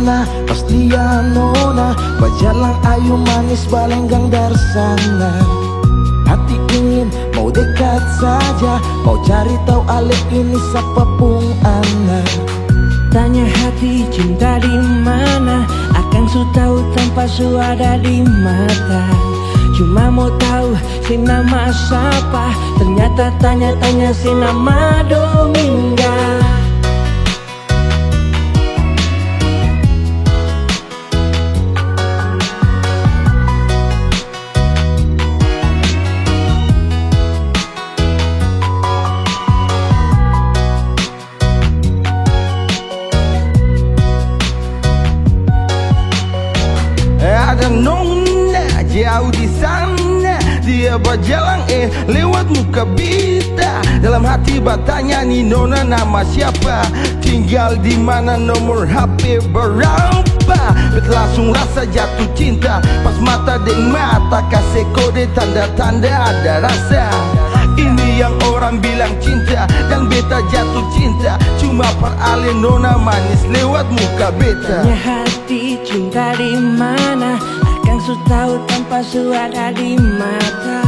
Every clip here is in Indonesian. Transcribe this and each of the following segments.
sana, pasti ya nona. Berjalan ayu manis balenggang dari sana. Hati ingin mau dekat saja, mau cari tahu alik ini siapa pun anak. Tanya hati cinta di mana, akan su tahu tanpa su ada di mata. Cuma mau tahu si nama siapa, ternyata tanya-tanya si nama Dominga. Ada nona jauh di sana, dia berjalan lewat muka beta. Dalam hati bertanya nih nona nama siapa, tinggal di mana, nomor HP berapa. Bet langsung rasa jatuh cinta, pas mata deng mata kasih kode tanda-tanda ada rasa. Ini yang orang bilang cinta, dan beta jatuh cinta. Cuma peralih nona manis lewat muka beta. Tanya hati cinta di mana, akan su tahu tanpa su ada di mata.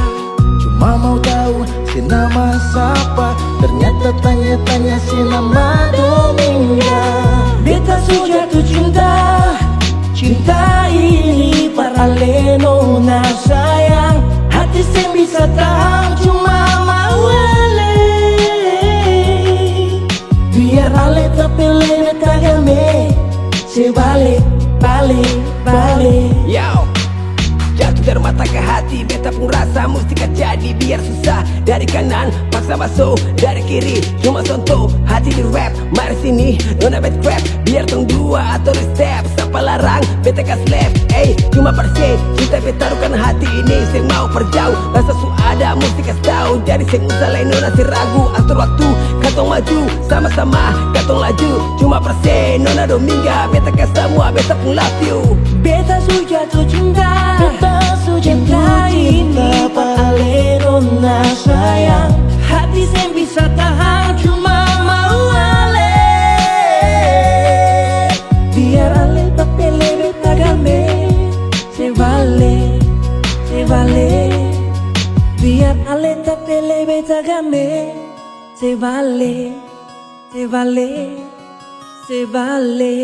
Cuma mau tahu si nama siapa, ternyata tanya-tanya si nama Dominga. Beta su jatuh cinta, cinta ini peralih nona sayang. Hati sem bisa tahan, cuma mau ale. Biar ale tapi lele kagame, sebalik, balik, balik. Yo, jatuh dari mata ke hati, beta pun rasa mesti jadi. Biar susah dari kanan, paksa masuk dari kiri. Cuma contoh hati di rap, mari sini nona bet crap. Biar tong dua atau step, siapa larang beta kas left. Cuma persen kita betarukan hati ini. Saya mau perjauh, rasa su ada mesti kas tahu. Jadi saya usah lain nona si ragu. Atur waktu, katong maju, sama-sama katong laju. Cuma persen nona Dominga, beta kas semua, beta pun love you. Beta su jatuh cinta, beta su jatuh cinta peralih nona sayang. Hati sem bisa tahan, cuma mau ale. Biar ale tapi lebe tagame, se vale, se vale. Biar ale tapi lebe tagame, se vale, se vale, se vale.